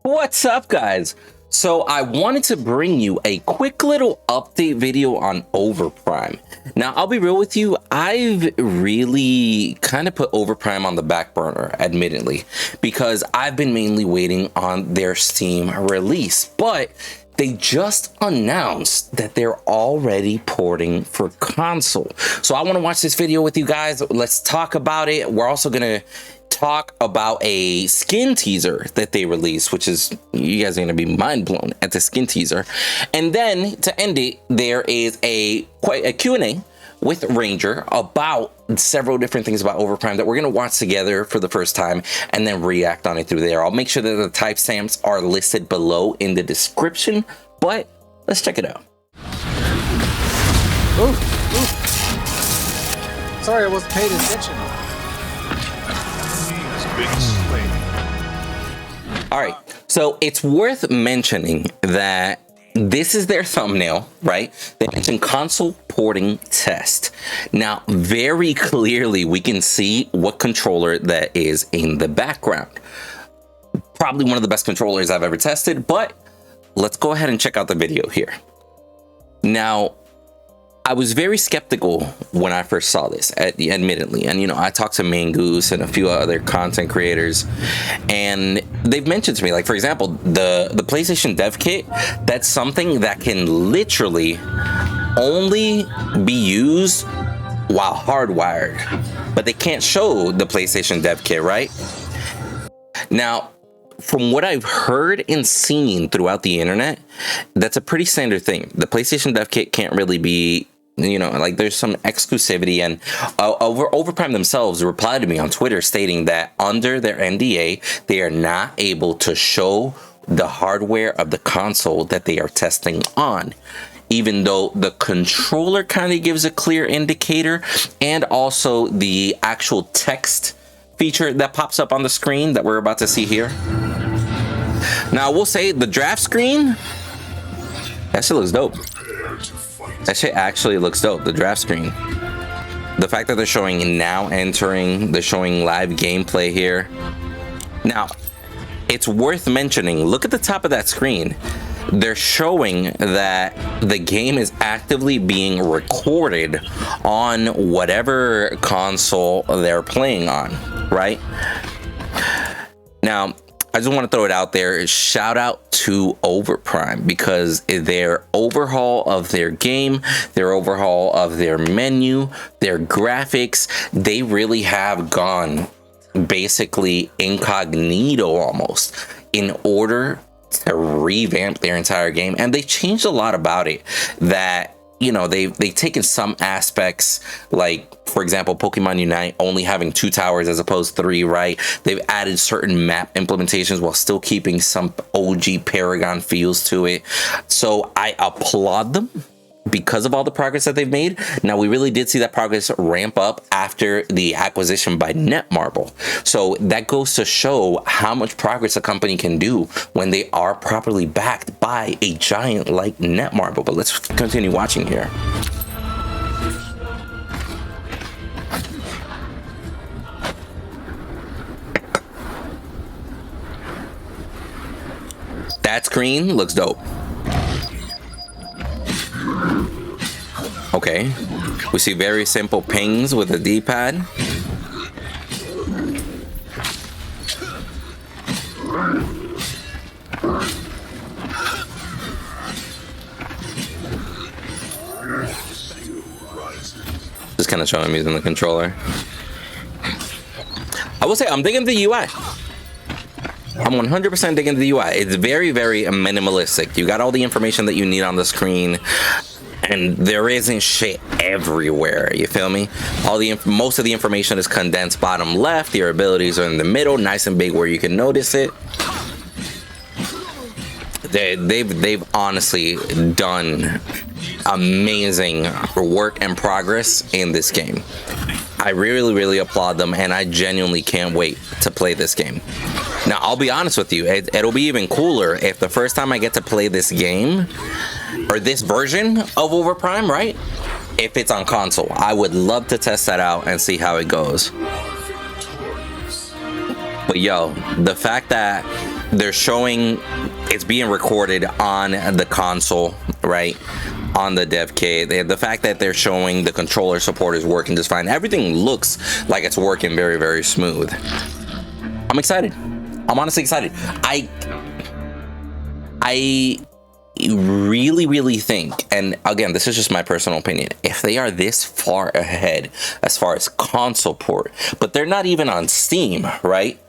What's up, guys? So I wanted to bring you a quick little update video on Overprime. Now, I'll be real with you, I've really kind of put Overprime on the back burner, admittedly, because I've been mainly waiting on their Steam release, but they just announced that they're already porting for console. So I want to watch this video with you guys. Let's talk about it. We're also going to talk about a skin teaser that they released, which is, you guys are going to be mind blown at the skin teaser. And then to end it, there is quite a Q&A with Ranger about several different things about Overprime that we're going to watch together for the first time and then react on it through there. I'll make sure that the timestamps are listed below in the description, but let's check it out. Ooh. Sorry, I wasn't paying attention. All right, so it's worth mentioning that this is their thumbnail, right? They mentioned console porting test. Now, very clearly, we can see what controller that is in the background. Probably one of the best controllers I've ever tested, but let's go ahead and check out the video here. Now, I was very skeptical when I first saw this, admittedly. And, you know, I talked to Mangoose and a few other content creators, and they've mentioned to me, like, for example, the PlayStation Dev Kit, that's something that can literally only be used while hardwired, but they can't show the PlayStation Dev Kit, right? Now, from what I've heard and seen throughout the internet, that's a pretty standard thing. The PlayStation Dev Kit can't really be, you know, like, there's some exclusivity, and Overprime themselves replied to me on Twitter stating that under their NDA, they are not able to show the hardware of the console that they are testing on, even though the controller kind of gives a clear indicator, and also the actual text feature that pops up on the screen that we're about to see here. Now, I will say the draft screen, that shit looks dope. That shit actually looks dope, the draft screen. The fact that they're showing now entering, they're showing live gameplay here. Now, it's worth mentioning, look at the top of that screen. They're showing that the game is actively being recorded on whatever console they're playing on, right? Now, I just want to throw it out there. Shout out to Overprime, because their overhaul of their game, their overhaul of their menu, their graphics, they really have gone basically incognito almost in order to revamp their entire game. And they changed a lot about it that, you know, they've taken some aspects, like, for example, Pokemon Unite only having 2 towers as opposed to 3, right? They've added certain map implementations while still keeping some OG Paragon feels to it. So I applaud them because of all the progress that they've made. Now, we really did see that progress ramp up after the acquisition by Netmarble. So that goes to show how much progress a company can do when they are properly backed by a giant like Netmarble. But let's continue watching here. That screen looks dope. Okay, we see very simple pings with the D-pad. Just kind of showing me using the controller. I will say I'm digging the UI. I'm 100% digging the UI. It's very, very minimalistic. You got all the information that you need on the screen, and there isn't shit everywhere. You feel me? Most of the information is condensed bottom left. Your abilities are in the middle, nice and big where you can notice it. They've honestly done amazing work and progress in this game. I really applaud them, and I genuinely can't wait to play this game. Now, I'll be honest with you, it'll be even cooler if the first time I get to play this game, or this version of Overprime, right? If it's on console. I would love to test that out and see how it goes. But yo, the fact that they're showing it's being recorded on the console, right? On the dev kit. The fact that they're showing the controller support is working just fine. Everything looks like it's working very, very smooth. I'm excited. I'm honestly excited. I really think, and again, this is just my personal opinion, if they are this far ahead as far as console port, but they're not even on Steam, right?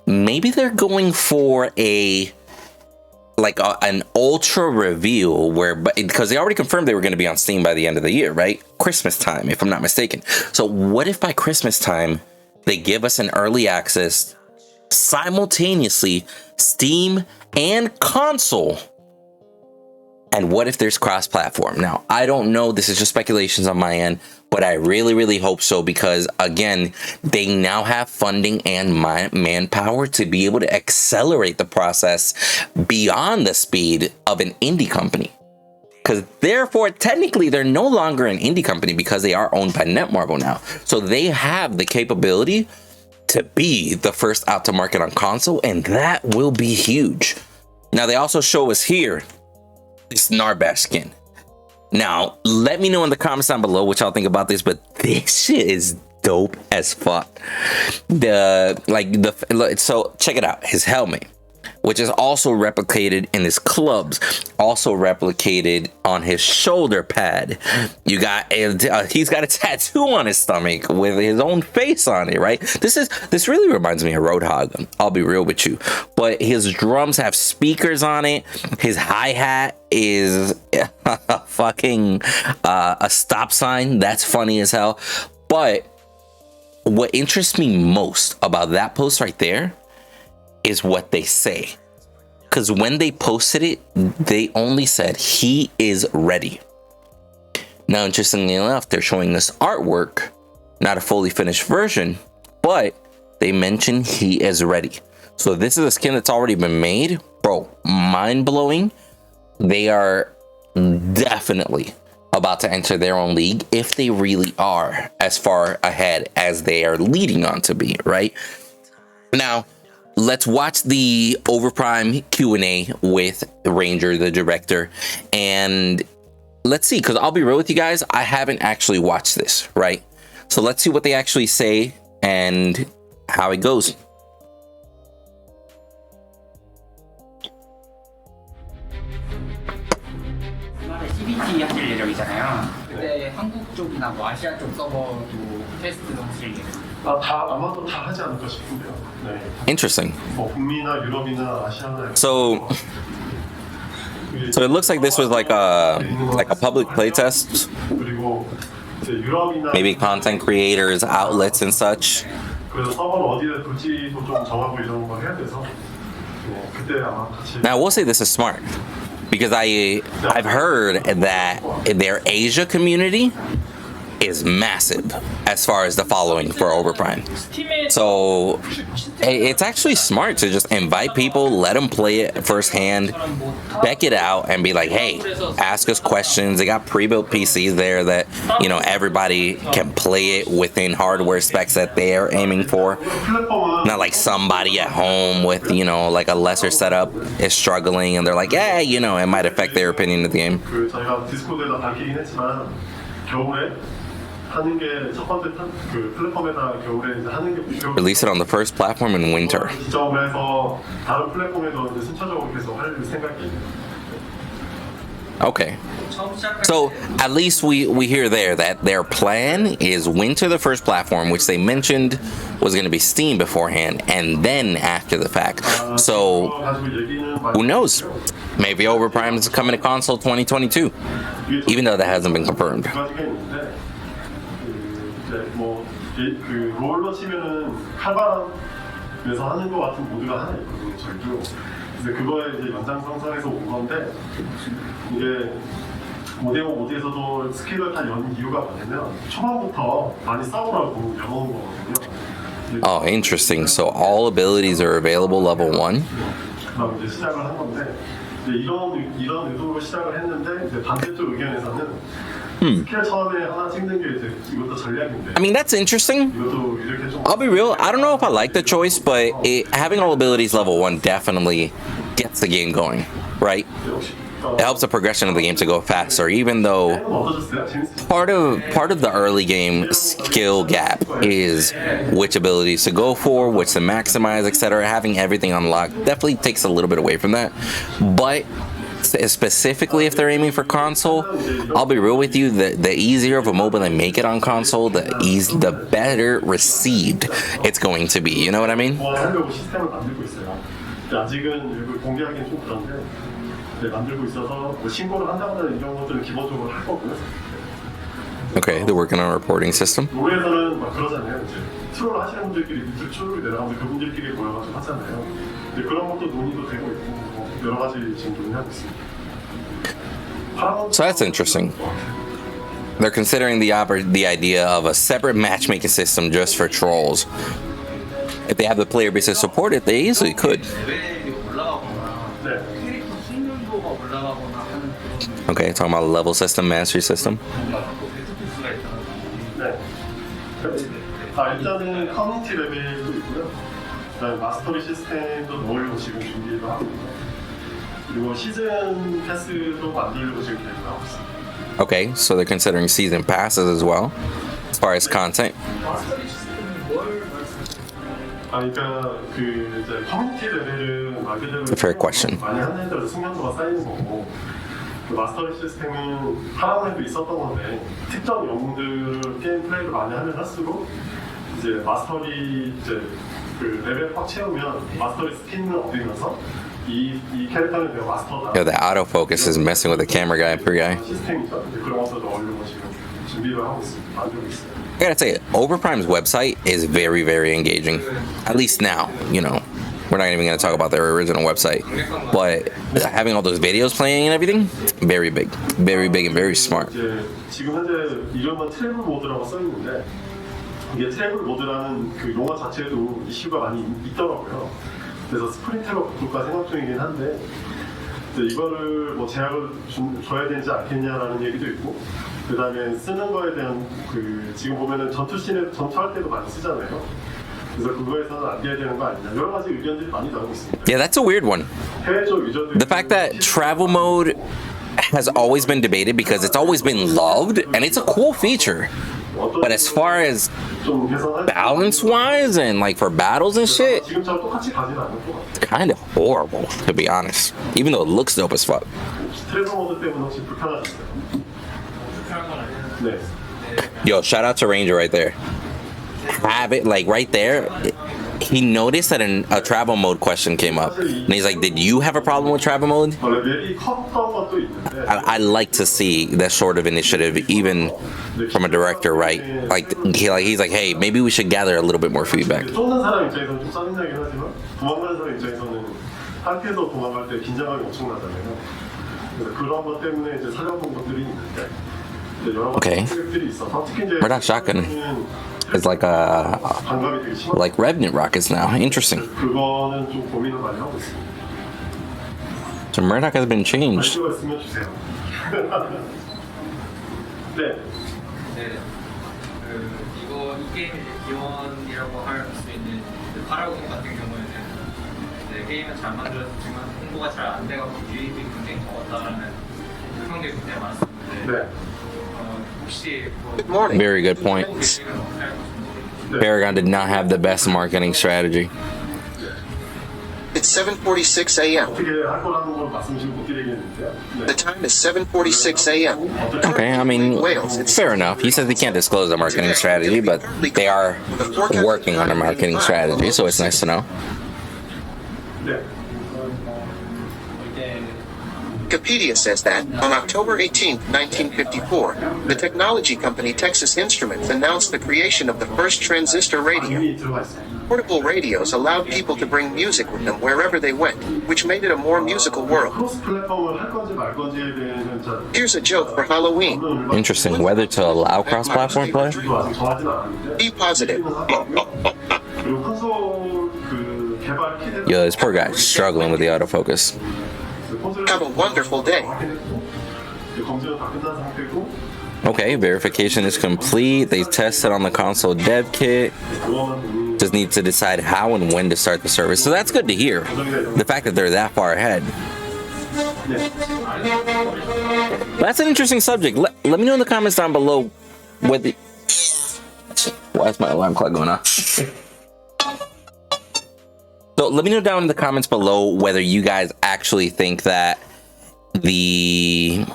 Maybe they're going for an ultra reveal where, because they already confirmed they were going to be on Steam by the end of the year, right? Christmas time, if I'm not mistaken. So what if by Christmas time they give us an early access simultaneously Steam and console? And what if there's cross-platform? Now, I don't know. This is just speculations on my end, but I really hope so, because again, they now have funding and manpower to be able to accelerate the process beyond the speed of an indie company. Because therefore, technically, they're no longer an indie company because they are owned by Netmarble now. So they have the capability to be the first out to market on console, and that will be huge. Now, they also show us here this Narbash skin. Now, let me know in the comments down below what y'all think about this, but this shit is dope as fuck. So check it out. His helmet, which is also replicated in his clubs, also replicated on his shoulder pad. You got he's got a tattoo on his stomach with his own face on it, right? This really reminds me of Roadhog. I'll be real with you. But his drums have speakers on it. His hi-hat is fucking a stop sign. That's funny as hell. But what interests me most about that post right there is what they say. Because when they posted it, they only said he is ready. Now, interestingly enough, they're showing us artwork, not a fully finished version, but they mention he is ready. So this is a skin that's already been made. Bro, mind-blowing. They are definitely about to enter their own league, if they really are as far ahead as they are leading on to be, right? Now, let's watch the Overprime Q&A with Ranger, the director, and let's see, because I'll be real with you guys, I haven't actually watched this, right? So let's see what they actually say and how it goes. CBT 하실 예정이잖아요. 그때 한국 쪽이나 뭐 아시아 쪽 서버도 테스트 하실 아마도 다 하지 않을까 싶은데요. 네. Interesting. 뭐 북미나 유럽이나 아시아나. So it looks like this was like a public playtest. 그리고 이제 유럽이나 maybe content creators, outlets, and such. 그래서 서버를 어디에 둘지도 좀 정하고 이런 걸 해야 돼서 그때 아마 같이. Now, I will say this is smart, because I've heard that their Asia community is massive as far as the following for Overprime. So it's actually smart to just invite people, let them play it firsthand, spec it out, and be like, hey, ask us questions. They got pre-built PCs there that, you know, everybody can play it within hardware specs that they're aiming for. Not like somebody at home with, you know, like a lesser setup is struggling and they're like, yeah, you know, it might affect their opinion of the game. 저희가 디스코드에다 밝히긴 했지만 겨울에 하는 게 첫 번째 그 플랫폼에다 겨울에 이제 하는 게 목표. Release it on the first platform in winter. 기점을 해서 다른 플랫폼에도 이제 순차적으로 계속 할 생각이. Okay. So at least we hear there that their plan is winter the first platform, which they mentioned was going to be Steam beforehand, and then after the fact. So who knows? Maybe Overprime is coming to console 2022, even though that hasn't been confirmed. 그 롤로 치면은 칼바람에서 하는 거 같은 모드가 하나 있거든요, 저희도. 그래서 그거에 이제 연장선상에서 온 건데 이게 5대5 모드에서도 스킬을 다 연 이유가 뭐냐면 초반부터 많이 싸우라고 여놓은 거거든요. Oh, interesting. So all abilities are available level 1. 그다음 이제 시작을 한 건데 이제 이런 의도로 시작을 했는데 이제 반대쪽 의견에서는 스킬 처음에 하나 찍는 게 이제 이것도 전략인데. I mean, that's interesting. 이것도 이렇게 좀. I'll be real, I don't know if I like the choice, but having all abilities level 1 definitely gets the game going, right? 역시. It helps the progression of the game to go faster, even though 어떠셨어요? 재밌어요? part of the early game skill gap is which abilities to go for, which to maximize, etc. Having everything unlocked definitely takes a little bit away from that. But specifically if they're aiming for console, I'll be real with you, the easier of a mobile they make it on console, the better received it's going to be. You know what I mean? 하려고 시스템을 만들고 있어요. 근데 아직은 일부 공개하기는 좀 그런데 만들고 있어서 뭐 신고를 한다거나 이런 것들은 기본적으로 할 거고요. Okay, they're working on a reporting system. 노래에서는 막 그러잖아요. 이제 트롤 하시는 분들끼리 밑으로 트롤이 내려가면 그분들끼리 모여가지고 하잖아요. 근데 그런 것도 논의도 되고 있고 뭐 여러 가지 지금 논의하고 있습니다. So that's interesting. They're considering the idea of a separate matchmaking system just for trolls. If they have the player base to support it, they easily could. 네. Okay, talking about level system, mastery system. 네. 일단은 커뮤니티 레벨도 있고요. 그다음에 마스터리 시스템도 넣으려고 지금 준비도 하고 있고요. 그리고 시즌 패스도 만들려고 지금 계획을 하고 있습니다. Okay, so they're considering season passes as well, as far as content. 그러니까 그 이제 커뮤니티 레벨은 말 그대로 It's a fair question. 많이 하는 대로 숙련도가 쌓이는 거고, 그 마스터리 시스템은 하라운에도 있었던 건데 특정 영웅들을 게임 플레이를 많이 하면 할수록 이제 마스터리 이제 그 레벨 확 채우면 마스터리 스킨을 얻으면서 이 캐릭터는 내가 마스터다. Yeah, the autofocus is messing with the camera guy per guy. 시스템이죠. 그런 것도 넣으려고 지금 준비를 하고 있습니다. 만들고 있어요. I gotta say, Overprime's website is very, very engaging. At least now, you know. We're not even gonna talk about their original website. But having all those videos playing and everything, very big. Very big and very smart. 이제 지금 현재 이름은 트래블 모드라고 써 있는데 이게 트래블 모드라는 그 용어 자체에도 이슈가 많이 있더라고요. 그래서 스프린트로 바꿀까 생각 중이긴 한데 이거를 뭐 제약을 줘야 되지 않겠냐라는 얘기도 있고, 그 다음에 쓰는 거에 대한 그 지금 보면은 전투씬에 전투할 때도 많이 쓰잖아요. 그래서 그거에서는 안 돼야 되는 거 아니냐, 여러 가지 의견들이 많이 나오고 있습니다. Yeah, that's a weird one. 해외 쪽 유저들이 The fact that travel mode has always been debated because it's always been loved and it's a cool feature. But as far as 좀 개선할 balance wise and like for battles and shit, 지금처럼 똑같이 가지는 않을 것 같아요. it's kind of horrible to be honest. Even though it looks dope as fuck. 트래블 모드 때문에 혹시 불편하셨어요? 네. Yo, shout out to Ranger right there. Have it like right there. He noticed that a travel mode question came up, and he's like, "Did you have a problem with travel mode?" 원래 맵이 컸던 것도 있는데 I like to see that sort of initiative, even from a director, right? Like he's like, "Hey, maybe we should gather a little bit more feedback." 쫓는 사람 입장에서는 좀 짜증나긴 하지만 도망가는 사람 입장에서는 한국에서 도망갈 때 긴장감이 엄청나잖아요. 그래서 그런 것 때문에 이제 살려본 것들이 있는데 이제 여러 가지 Okay. 트릭들이 있어서 특히 이제 Murdoch shotgun is like 반감이 되게 심한 like Revenant rockets now. Interesting. 그거는 좀 고민을 많이 하고 있습니다. So Murdoch has been changed. 필요가 있으면 주세요. 네. 네. 이 게임의 기원이라고 할 수 있는 파라곤 같은 경우에는 게임은 잘 만들어졌지만 홍보가 잘 안 돼가지고 유입이 굉장히 적었다라는 평들이 굉장히 많았었는데 네. 혹시 Very good point. Paragon did not have the best marketing strategy. It's 7:46 a.m. 어떻게 할 거라는 걸 말씀 지금 못 드리겠는데요. 네. The time is 7:46 a.m. Okay, I mean, fair enough. He says he can't disclose the marketing strategy, but they are working on a marketing strategy, so it's nice to know. 네. Wikipedia says that, on October 18, 1954, the technology company Texas Instruments announced the creation of the first transistor radio. 이미 들어가 있어요. Portable radios allowed people to bring music with them wherever they went, which made it a more musical world. 크로스 플랫폼을 할 건지 말 건지에 대해서는 잘 Here's a joke for Halloween. Interesting. Whether to allow cross-platform play? 아직 정하진 않았는데 Be positive. 그리고 콘솔 그 개발 키트 Yo, this poor guy's struggling with the autofocus. Have a wonderful day. 검증은 다 끝난 상태고 Okay, verification is complete. They tested on the console dev kit. 그거는 Just need to decide how and when to start the service. So that's good to hear. The fact that they're that far ahead. 네. That's an interesting subject. Let me know in the comments down below whether... Why is my alarm clock going off? So let me know down in the comments below whether you guys actually think that the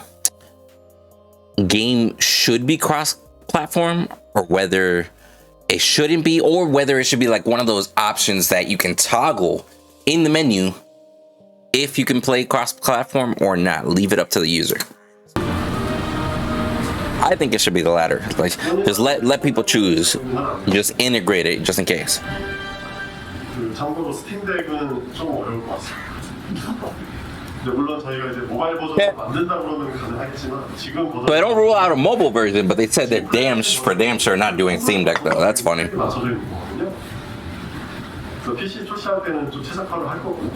game should be cross-platform, or whether it shouldn't be, or whether it should be like one of those options that you can toggle in the menu if you can play cross-platform or not. Leave it up to the user. I think it should be the latter. Like, just let people choose. Just integrate it just in case. 그 참고로 스팀덱은 좀 어려울 것 같습니다. 근데 물론 저희가 이제 모바일 버전 만든다 그러면 가능하겠지만 지금 버전 So they don't rule out a mobile version, but they said they're damn sure not doing Steam Deck though. That's funny. 맞춰져 있는 거거든요. 그래서 PC 출시할 때는 좀 최적화를 할 거고요.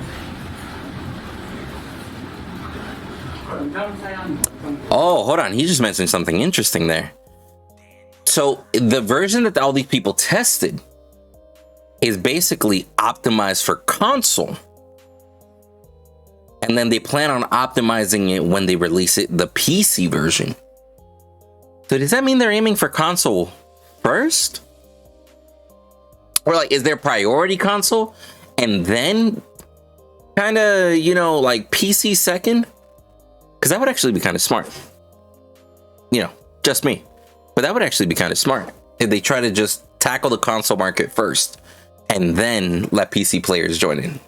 Oh, hold on. He just mentioned something interesting there. So the version that all these people tested is basically optimized for console. And then they plan on optimizing it when they release it, the PC version. So does that mean they're aiming for console first? Or like, is their priority console and then kind of, you know, like PC second? Because that would actually be kind of smart. You know, just me. But that would actually be kind of smart if they try to just tackle the console market first and then let PC players join in.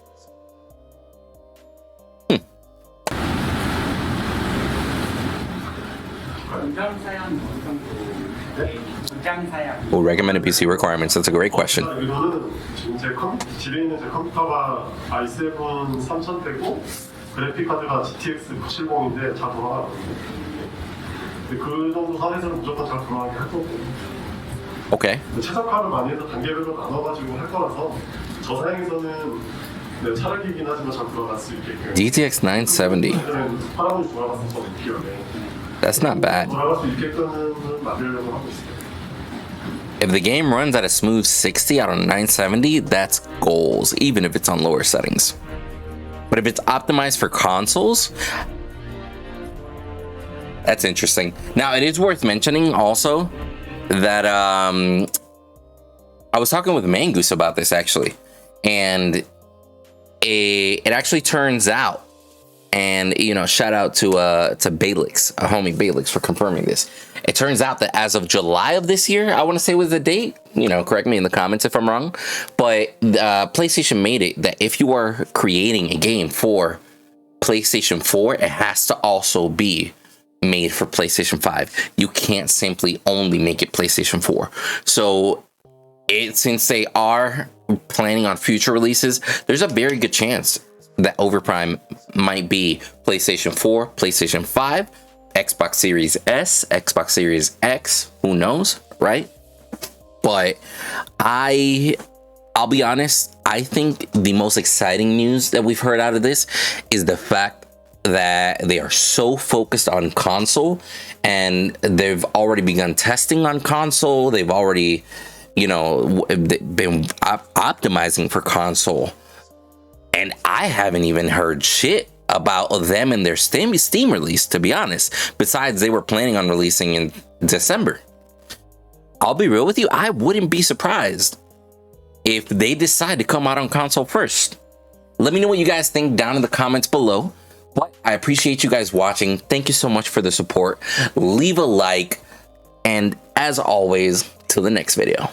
Well, recommended PC requirements. That's a great question. 이거는 지금 집에 있는 제 컴퓨터가 i7 3000대고 그래픽 카드가 GTX 970인데 잘 돌아가거든요. 근데 그 정도 선에서는 무조건 잘 돌아가게 할 거고. Okay. 최적화를 많이 해서 단계별로 나눠가지고 할 거라서 저 사양에서는 네, 차량이긴 하지만 잘 돌아갈 수 있게끔. GTX 970. 파란불이 돌아갔었거든요, 기억에. That's not bad. 돌아갈 수 있게끔은 만들려고 하고 있어요. If the game runs at a smooth 60 out of 970, that's goals, even if it's on lower settings. But if it's optimized for consoles, that's interesting. Now, it is worth mentioning also that I was talking with Mangoose about this actually, and it actually turns out, and you know, shout out to Balix, a homie Balix, for confirming this. It turns out that as of July of this year, I want to say was the date, you know, correct me in the comments if I'm wrong, but PlayStation made it that if you are creating a game for PlayStation 4, it has to also be made for PlayStation 5. You can't simply only make it PlayStation 4. So since they are planning on future releases, there's a very good chance that Overprime might be PlayStation 4, PlayStation 5, Xbox Series S, Xbox Series X, who knows, right? But I'll be honest, I think the most exciting news that we've heard out of this is the fact that they are so focused on console, and they've already begun testing on console. They've already, you know, been optimizing for console. And I haven't even heard shit about them and their Steam release, to be honest. Besides, they were planning on releasing in December. I'll be real with you, I wouldn't be surprised if they decide to come out on console first. Let me know what you guys think down in the comments below. But I appreciate you guys watching. Thank you so much for the support. Leave a like. And as always, till the next video.